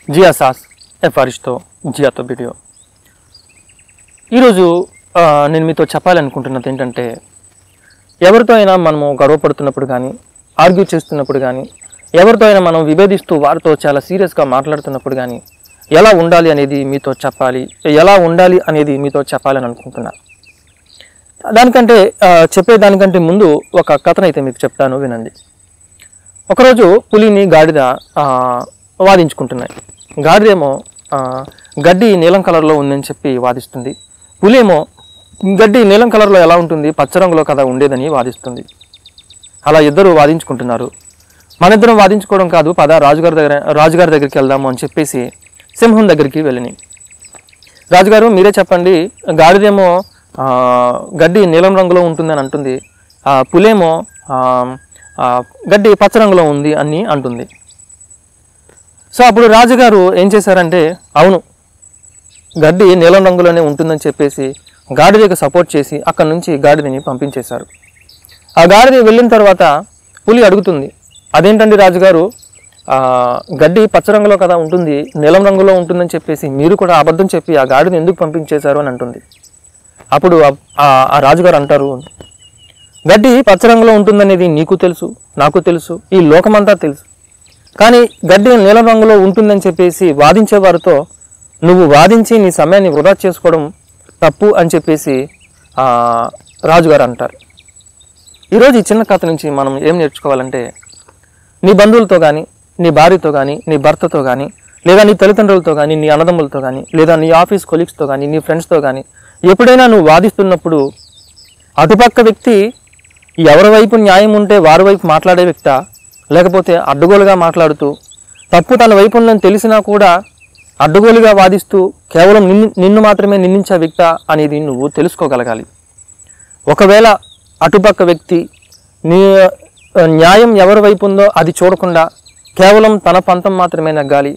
జియా సాస్ ఎఫారిష్తో జియాతో వీడియో. ఈరోజు నేను మీతో చెప్పాలనుకుంటున్నది ఏంటంటే, ఎవరితో అయినా మనము గొడవపడుతున్నప్పుడు కానీ, ఆర్గ్యూ చేస్తున్నప్పుడు కానీ, ఎవరితో అయినా మనం విభేదిస్తూ వారితో చాలా సీరియస్గా మాట్లాడుతున్నప్పుడు కానీ ఎలా ఉండాలి అనేది మీతో చెప్పాలని అనుకుంటున్నాను. చెప్పేదానికంటే ముందు ఒక కథనైతే మీకు చెప్తాను, వినండి. ఒకరోజు పులిని గాడిద వాదించుకుంటున్నాయి. గాడిదేమో గడ్డి నీలం కలర్లో ఉందని చెప్పి వాదిస్తుంది. పులేమో గడ్డి నీలం కలర్లో ఎలా ఉంటుంది, పచ్చ రంగులో కదా ఉండేదని వాదిస్తుంది. అలా ఇద్దరు వాదించుకుంటున్నారు. మన ఇద్దరం వాదించుకోవడం కాదు, పద రాజుగారి దగ్గరికి వెళ్దాము అని చెప్పేసి సింహం దగ్గరికి వెళ్ళినాయి. రాజుగారు మీరే చెప్పండి, గాడిదేమో గడ్డి నీలం రంగులో ఉంటుందని అంటుంది, పులేమో గడ్డి పచ్చ రంగులో ఉంది అని అంటుంది. సో అప్పుడు రాజుగారు ఏం చేశారంటే, అవును గడ్డి నీలం రంగులోనే ఉంటుందని చెప్పేసి గాడిదకి సపోర్ట్ చేసి అక్కడి నుంచి గాడిదని పంపించేశారు. ఆ గాడిద వెళ్ళిన తర్వాత పులి అడుగుతుంది, అదేంటండి రాజుగారు, గడ్డి పచ్చ రంగులో కదా ఉంటుంది, నీలం రంగులో ఉంటుందని చెప్పేసి మీరు కూడా అబద్ధం చెప్పి ఆ గాడిని ఎందుకు పంపించేశారు అని అంటుంది. అప్పుడు ఆ రాజుగారు అంటారు, గడ్డి పచ్చ రంగులో ఉంటుందనేది నీకు తెలుసు, నాకు తెలుసు, ఈ లోకమంతా తెలుసు. కానీ గడ్డి నీలం రంగులో ఉంటుందని చెప్పేసి వాదించే వారితో నువ్వు వాదించి నీ సమయాన్ని వృధా చేసుకోవడం తప్పు అని చెప్పేసి రాజుగారు అంటారు. ఈరోజు ఈ చిన్న కథ నుంచి మనం ఏం నేర్చుకోవాలంటే, నీ బంధువులతో కానీ, నీ భార్యతో కానీ, నీ భర్తతో కానీ, లేదా నీ తల్లిదండ్రులతో కానీ, నీ అన్నదమ్ములతో కానీ, లేదా నీ ఆఫీస్ కొలీగ్స్తో కానీ, నీ ఫ్రెండ్స్తో కానీ ఎప్పుడైనా నువ్వు వాదిస్తున్నప్పుడు అటుపక్క వ్యక్తి ఎవరి వైపు న్యాయం ఉంటే వారి వైపు మాట్లాడే వ్యక్తా, లేకపోతే అడ్డగోలుగా మాట్లాడుతూ తప్పు తన వైపు ఉందని తెలిసినా కూడా అడ్డగోలుగా వాదిస్తూ కేవలం నిన్ను మాత్రమే నిందించే వ్యక్తా అనేది నువ్వు తెలుసుకోగలగాలి. ఒకవేళ అటుపక్క వ్యక్తి నీ న్యాయం ఎవరి వైపు ఉందో అది చూడకుండా కేవలం తన పంతం మాత్రమే నగ్గాలి,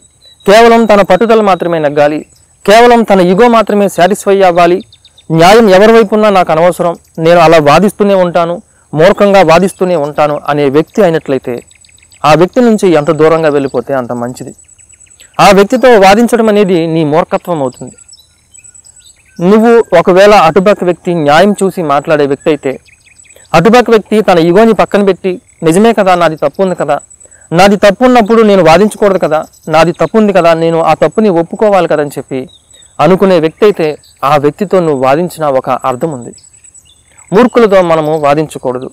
కేవలం తన పట్టుదల మాత్రమే నగ్గాలి, కేవలం తన ఈగో మాత్రమే సాటిస్ఫై అవ్వాలి, న్యాయం ఎవరి వైపు ఉన్నా నాకు అనవసరం, నేను అలా వాదిస్తూనే ఉంటాను, మూర్ఖంగా వాదిస్తూనే ఉంటాను అనే వ్యక్తి అయినట్లయితే ఆ వ్యక్తి నుంచి ఎంత దూరంగా వెళ్ళిపోతే అంత మంచిది. ఆ వ్యక్తితో వాదించడం అనేది నీ మూర్ఖత్వం అవుతుంది. నువ్వు ఒకవేళ అటుపక్క వ్యక్తి న్యాయం చూసి మాట్లాడే వ్యక్తి అయితే, అటుపక్క వ్యక్తి తన ఈగోని పక్కన పెట్టి నిజమే కదా, నాది తప్పు ఉంది కదా, నాది తప్పు ఉన్నప్పుడు నేను వాదించకూడదు కదా, నాది తప్పు ఉంది కదా, నేను ఆ తప్పుని ఒప్పుకోవాలి కదని చెప్పి అనుకునే వ్యక్తి అయితే ఆ వ్యక్తితో నువ్వు వాదించిన ఒక అర్థం ఉంది. మూర్ఖులతో మనము వాదించకూడదు.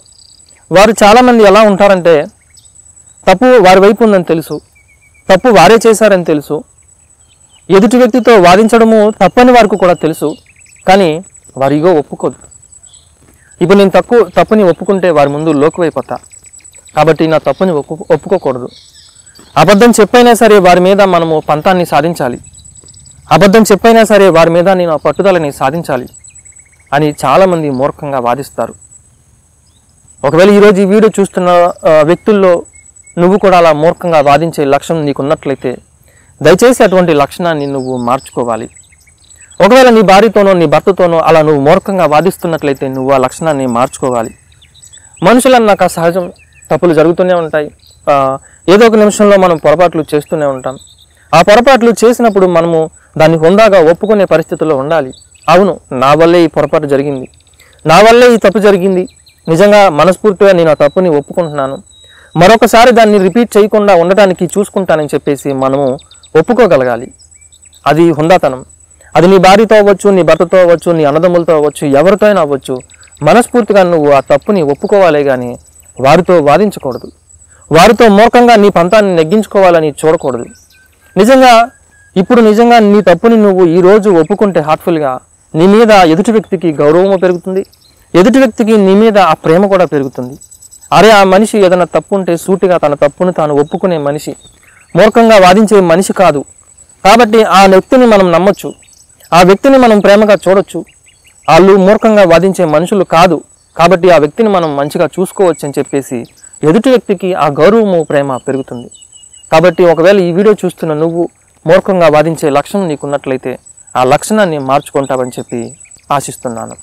వారు చాలామంది ఎలా ఉంటారంటే, తప్పు వారి వైపు ఉందని తెలుసు, తప్పు వారే చేశారని తెలుసు, ఎదుటి వ్యక్తితో వాదించడము తప్పని వారికి కూడా తెలుసు, కానీ వారి ఈగో ఒప్పుకోదు. ఇప్పుడు నేను తప్పుని ఒప్పుకుంటే వారి ముందు లోకువైపోతా, కాబట్టి నా తప్పుని ఒప్పుకోకూడదు. అబద్ధం చెప్పైనా సరే వారి మీద మనము పంతాన్ని సాధించాలి, అబద్ధం చెప్పైనా సరే వారి మీద నేను ఆ పట్టుదలని సాధించాలి అని చాలామంది మూర్ఖంగా వాదిస్తారు. ఒకవేళ ఈరోజు ఈ వీడియో చూస్తున్న వ్యక్తుల్లో నువ్వు కూడా అలా మూర్ఖంగా వాదించే లక్షణం నీకున్నట్లయితే దయచేసి అటువంటి లక్షణాన్ని నువ్వు మార్చుకోవాలి. ఒకవేళ నీ భార్యతోనో నీ భర్తతోనో అలా నువ్వు మూర్ఖంగా వాదిస్తున్నట్లయితే నువ్వు ఆ లక్షణాన్ని మార్చుకోవాలి. మనుషులన్నాక సహజం, తప్పులు జరుగుతూనే ఉంటాయి. ఏదో ఒక నిమిషంలో మనం పొరపాట్లు చేస్తూనే ఉంటాం. ఆ పొరపాట్లు చేసినప్పుడు మనము దాన్ని హుందాగా ఒప్పుకునే పరిస్థితుల్లో ఉండాలి. అవును, నా వల్లే ఈ పొరపాటు జరిగింది, నా వల్లే ఈ తప్పు జరిగింది, నిజంగా మనస్ఫూర్తిగా నేను ఆ తప్పుని ఒప్పుకుంటున్నాను, మరొకసారి దాన్ని రిపీట్ చేయకుండా ఉండటానికి చూసుకుంటానని చెప్పేసి మనము ఒప్పుకోగలగాలి. అది హుందాతనం. అది నీ భార్యతో అవ్వచ్చు, నీ భర్తతో అవ్వచ్చు, నీ అన్నదమ్ములతో అవ్వచ్చు, ఎవరితో అయినా అవ్వచ్చు. మనస్ఫూర్తిగా నువ్వు ఆ తప్పుని ఒప్పుకోవాలే కానీ వారితో వాదించకూడదు, వారితో మూర్ఖంగా నీ పంతాన్ని నెగ్గించుకోవాలని చూడకూడదు. నిజంగా నీ తప్పుని నువ్వు ఈరోజు ఒప్పుకుంటే హార్ట్ఫుల్గా నీ మీద ఎదుటి వ్యక్తికి గౌరవము పెరుగుతుంది, ఎదుటి వ్యక్తికి నీ మీద ఆ ప్రేమ కూడా పెరుగుతుంది. అరే, ఆ మనిషి ఏదైనా తప్పు ఉంటే సూటిగా తన తప్పును తాను ఒప్పుకునే మనిషి, మూర్ఖంగా వాదించే మనిషి కాదు. కాబట్టి ఆ వ్యక్తిని మనం నమ్మొచ్చు, ఆ వ్యక్తిని మనం ప్రేమగా చూడొచ్చు. వాళ్ళు మూర్ఖంగా వాదించే మనుషులు కాదు, కాబట్టి ఆ వ్యక్తిని మనం మంచిగా చూసుకోవచ్చు అని చెప్పేసి ఎదుటి వ్యక్తికి ఆ గౌరవము, ప్రేమ పెరుగుతుంది. కాబట్టి ఒకవేళ ఈ వీడియో చూస్తున్న నువ్వు మూర్ఖంగా వాదించే లక్షణం నీకున్నట్లయితే ఆ లక్షణాన్ని మార్చుకుంటావని చెప్పి ఆశిస్తున్నాను.